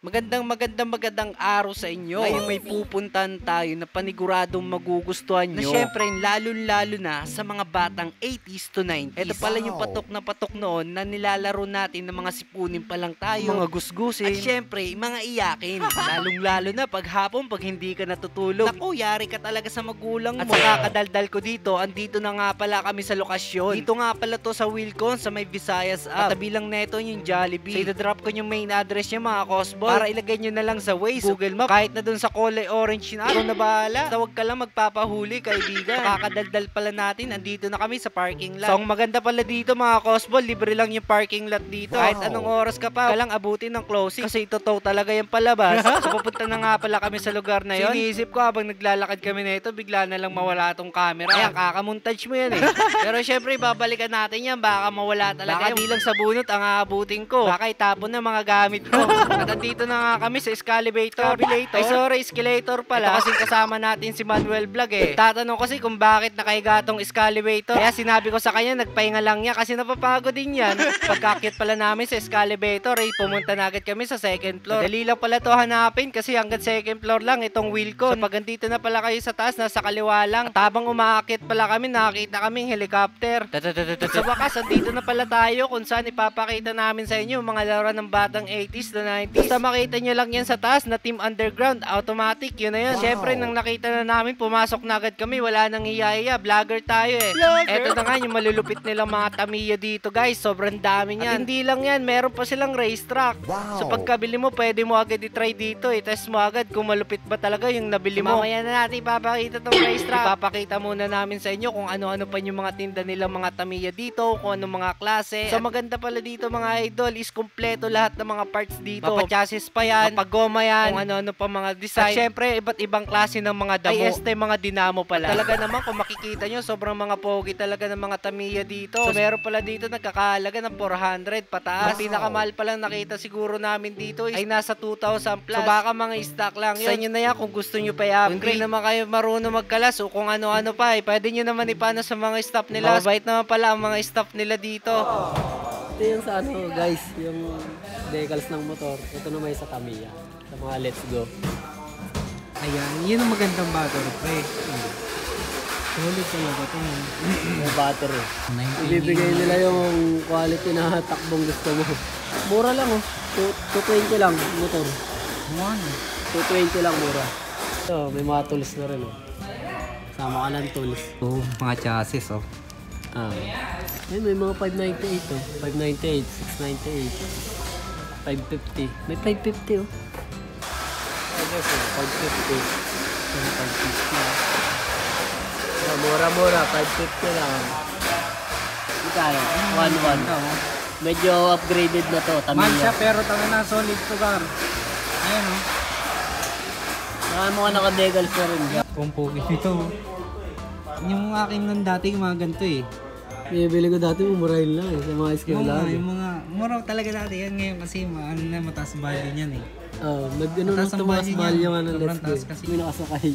Magandang araw sa inyo. Ngayon may pupuntahan tayo na paniguradong magugustuhan nyo. Na syempre, lalo na sa mga batang 80s to 90s. Ito pala yung patok na patok noon na nilalaro natin ng mga sipunin pa lang tayo, mga gusgusin, at syempre, mga iyakin. Lalo na pag hapon, pag hindi ka natutulog. Naku, yari ka talaga sa magulang mo. At sa kakadaldal ko dito, andito na nga pala kami sa lokasyon. Dito nga pala to sa Wilcon, sa may Visayas Up. Katabi lang neto yung Jollibee. So, idadrop ko yung main address niya, mga Cosbol, para ilagay nyo na lang sa Waze, Google Map, kahit na dun sa kulay orange na araw na bahala. Tawag ka lang magpapahuli, kaibigan. Kakadaldal pala natin, andito na kami sa parking lot. So, ang maganda pala dito, mga Cosbol, libre lang yung parking lot dito. Kahit anong oras ka pa, lang abutin ng closing kasi itotow talaga yung palabas. So, pupunta na nga pala kami sa lugar na yon. Iniisip ko habang naglalakad kami nito, bigla na lang mawala tong camera. Ayan, kakamontage mo yan eh. Pero syempre, babalikan natin yan, baka mawala talaga. Baka di lang sa bunot ang aabutin ko. Baka itapon na mga gamit ko. At andito na nga kami sa Escalator. Ay sorry, Escalator pala. Ito kasing kasama natin si Manuel Vlog eh. Tatanong kasi kung bakit nakahiga tong Escalator. Kaya sinabi ko sa kanya, nagpahinga lang niya kasi napapagod din yan. Pagkakit pala namin sa Escalator eh, pumunta na agad kami sa second floor. Dali lang pala to hanapin kasi hanggang second floor lang itong Wilcon. So pag andito na pala kayo sa taas, nasa kaliwa lang. At habang umaakit pala kami, nakakita kaming helicopter. Sa wakas, andito na pala tayo kung saan ipapakita namin sa inyo mga laro ng batang 80s to 90s. Basta makita nyo lang yan sa taas na Team Underground, automatic, yun na yun. Syempre, nang nakita na namin, pumasok na agad kami, wala nang iya-iya, vlogger tayo eh. Eto na nga yung malulupit nilang mga Tamiya dito guys, sobrang dami niyan. At hindi lang yan, meron pa silang racetrack. So pagkabili mo, pwede mo agad i-try dito, i-test mo agad kung malupit ba talaga yung nabili mo. Mamaya na natin ipapakita tong racetrack. Ipapakita muna namin sa inyo kung ano-ano pa yung mga tinda nilang mga Tamiya dito, kung anong mga klase. So maganda pala dito mga idol, is kumpleto lahat ng mga parts dito. Papachasis pa yan, papagoma yan, kung ano-ano pa mga design. At syempre, iba't ibang klase ng mga damo. Ay, mga dinamo pala. Talaga naman, kung makikita nyo, sobrang mga pogi talaga ng mga Tamiya dito. So meron pala dito nagkakahalaga ng 400 pataas. Ang pinakamahal palang nakita siguro namin dito ay nasa 2,000 plus. So baka mga stock lang yun. Sa inyo na yan kung gusto nyo pa i-upgrade. Kung hindi naman kayo marunong magkalas o kung ano-ano pa eh, pwede nyo naman ipano sa mga staff nila. Mabait naman pala ang mga staff nila dito. Ito yung sa ano guys, yung decals ng motor. Ito naman yung sa Tamiya. Sa mga let's go. Ayan, yun ang magandang battery pre. Solid talaga ito. Yung battery. Ibibigay nila yung quality na takbong gusto mo. Mura lang oh. 220 lang motor. 220 lang mura. So, may mga tools na rin oh. Sama ka ng tools. Oo, mga chassis oh. Ayun, may mga 598 oh. 598, 698, 550. May 550 oh. 550. 550. Mura-mura, 550 lang. Ikaw, 1-1. Medyo upgraded na to. Man siya pero tanga na solid to car. Ayan oh. Saka mga naka-decals na rin. Pumpugi nito. Yung akin nun dati mga ganito eh. Bibili ko dati mumurahin lang eh. Sa mga eskwelahan. Yung mga mura talaga dati yan ngayon kasi ano na mataas value niyan eh. Nag-ano nung tumaas value yung ano let's go. May nakasakay.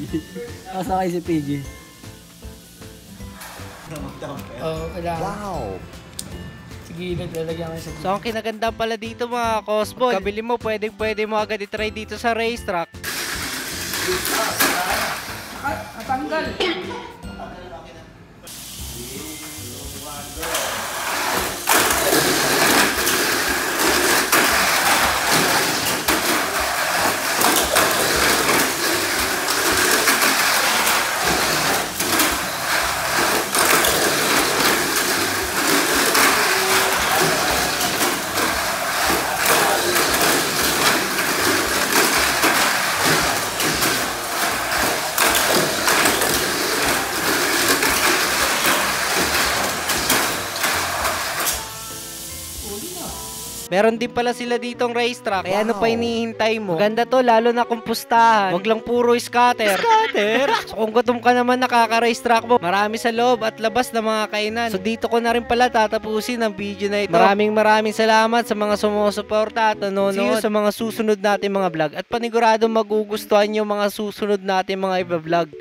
Nakasakay si PG. Wow! Sige, naglalagyan ko sa... So, ang kinaganda pala dito mga Cosbol, kabili mo, pwede mo agad i-try dito sa racetrack. Natanggal! Meron din pala sila ditong racetrack. Kaya ano pa hinihintay mo? Maganda to, lalo na kung pustahan. Wag lang puro scatter. So kung gutom ka naman nakaka-racetrack mo, marami sa loob at labas na mga kainan. So dito ko na rin pala tatapusin ang video na ito. Maraming salamat sa mga sumusuporta at nanonood. See you sa mga susunod natin mga vlog. At paniguradong magugustuhan yung mga susunod natin mga iba-vlog.